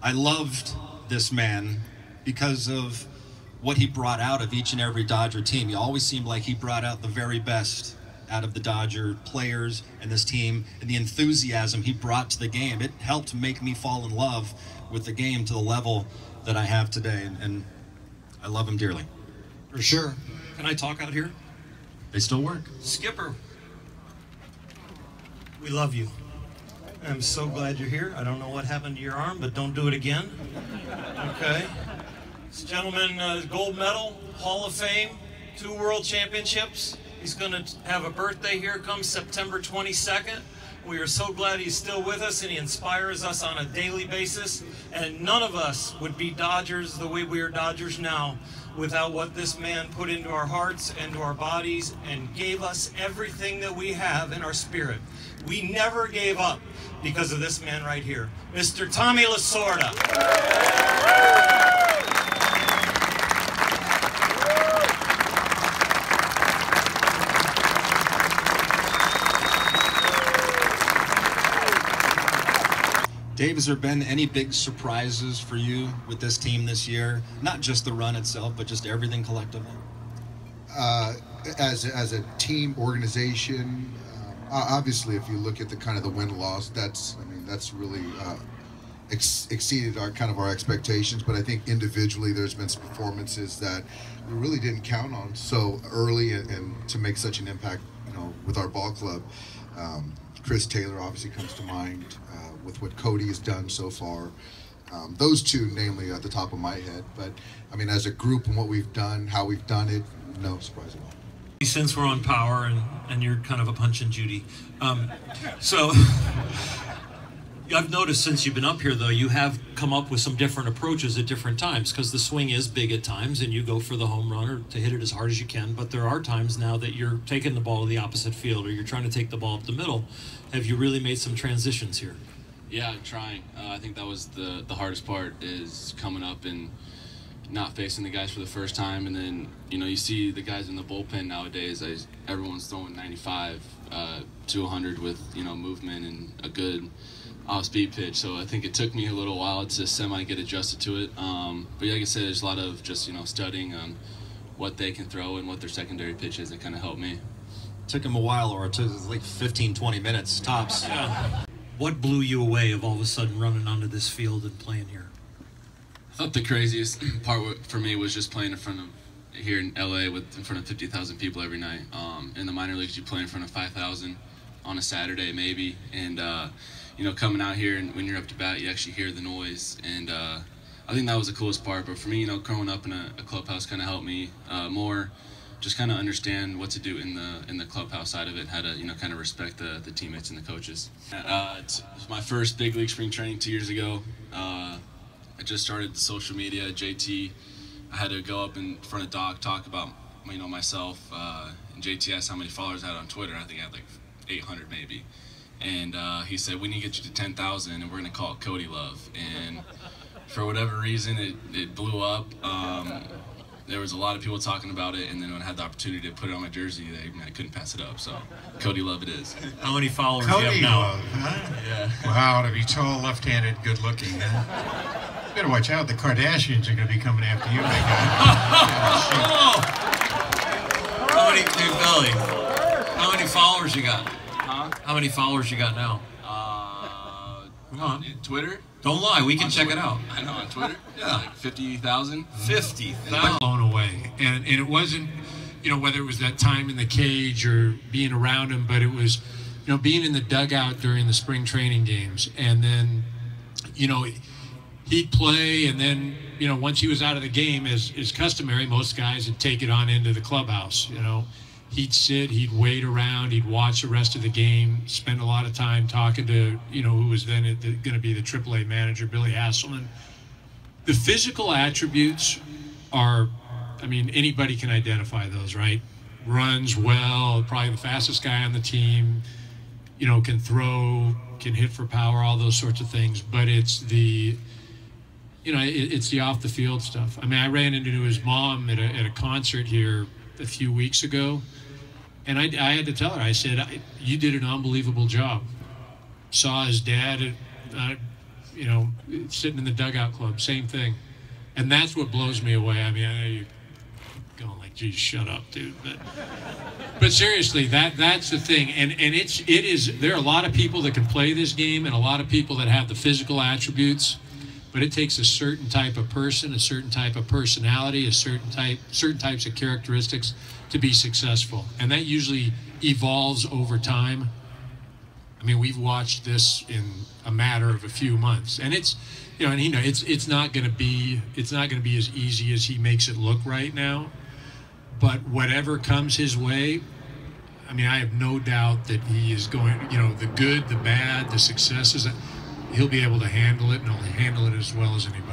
I loved this man because of what he brought out of each and every Dodger team. He always seemed like he brought out the very best out of the Dodger players and this team, and the enthusiasm he brought to the game. It helped make me fall in love with the game to the level that I have today, and I love him dearly. For sure. Can I talk out here? They still work. Skipper, we love you. I'm so glad you're here. I don't know what happened to your arm, but don't do it again. Okay. This gentleman, gold medal, Hall of Fame, 2 World Championships. He's going to have a birthday here come September 22nd. We are so glad he's still with us, and he inspires us on a daily basis. And none of us would be Dodgers the way we are Dodgers now without what this man put into our hearts and to our bodies and gave us everything that we have in our spirit. We never gave up because of this man right here, Mr. Tommy Lasorda. Dave, has there been any big surprises for you with this team this year? Not just the run itself, but just everything collectively? As a team organization, obviously, if you look at the kind of the win-loss, that's really exceeded our expectations. But I think individually, there's been some performances that we really didn't count on so early, and to make such an impact, with our ball club. Chris Taylor obviously comes to mind with what Cody has done so far. Those two, namely, at the top of my head. But I mean, as a group and what we've done, how we've done it, no surprise at all. Since we're on power and you're kind of a Punch and Judy, so I've noticed since you've been up here, though, you have come up with some different approaches at different times, because the swing is big at times and you go for the home run or to hit it as hard as you can, but there are times now that you're taking the ball to the opposite field or you're trying to take the ball up the middle. Have you really made some transitions here? Yeah, I'm trying. I think that was the hardest part, is coming up and not facing the guys for the first time. And then, you see the guys in the bullpen nowadays, everyone's throwing 95 to 100 with, movement and a good off-speed pitch. So I think it took me a little while to get adjusted to it. But like I said, there's a lot of just, studying on what they can throw and what their secondary pitch is that kind of helped me. Took him a while, or it took like 15, 20 minutes tops. Yeah. What blew you away of all of a sudden running onto this field and playing here? I thought the craziest part for me was just playing in front of, here in LA, in front of 50,000 people every night. In the minor leagues, you play in front of 5,000 on a Saturday maybe, and coming out here, and when you're up to bat, you actually hear the noise, and I think that was the coolest part. But for me, growing up in a clubhouse kind of helped me more just kind of understand what to do in the clubhouse side of it, how to kind of respect the teammates and the coaches. It's my first big league spring training 2 years ago. I just started the social media, JT. I had to go up in front of Doc, talk about myself, and JT asked how many followers I had on Twitter. I think I had like 800 maybe. And he said, we need to get you to 10,000 and we're going to call it Cody Love. And for whatever reason, it blew up. There was a lot of people talking about it, and then when I had the opportunity to put it on my jersey, I couldn't pass it up. So Cody Love it is. How many followers do you have now? Love, huh? Yeah. Wow, to be tall, left-handed, good-looking. Huh? Better watch out. The Kardashians are going to be coming after you, big guy. How many, hey, Billy, how many followers you got? Huh? How many followers you got now? Come on. Twitter? Don't lie, we can check it out. I know, on Twitter? Yeah, like 50,000. 50,000. Blown away. And it wasn't, whether it was that time in the cage or being around him, but it was, being in the dugout during the spring training games. And then, he'd play, and then, once he was out of the game, as is customary, most guys would take it on into the clubhouse, He'd sit, he'd wait around, he'd watch the rest of the game, spend a lot of time talking to, who was then going to be the AAA manager, Billy Hasselman. The physical attributes are, anybody can identify those, right? Runs well, probably the fastest guy on the team, can throw, can hit for power, all those sorts of things. But it's the, it's the off the field stuff. I ran into his mom at a concert here a few weeks ago, and I had to tell her, I said, you did an unbelievable job. Saw his dad you know, sitting in the dugout club, same thing. And that's what blows me away. I mean, I know you're going like, geez, shut up, dude. But seriously, that's the thing. And it is, there are a lot of people that can play this game and a lot of people that have the physical attributes, but it takes a certain type of person, a certain type of personality, certain types of characteristics to be successful. And that usually evolves over time. I mean, we've watched this in a matter of a few months, and it's, you know, and it's not going to be as easy as he makes it look right now. But whatever comes his way, I mean, I have no doubt that he is going, you know, the good, the bad, the successes, he'll be able to handle it, and he'll handle it as well as anybody.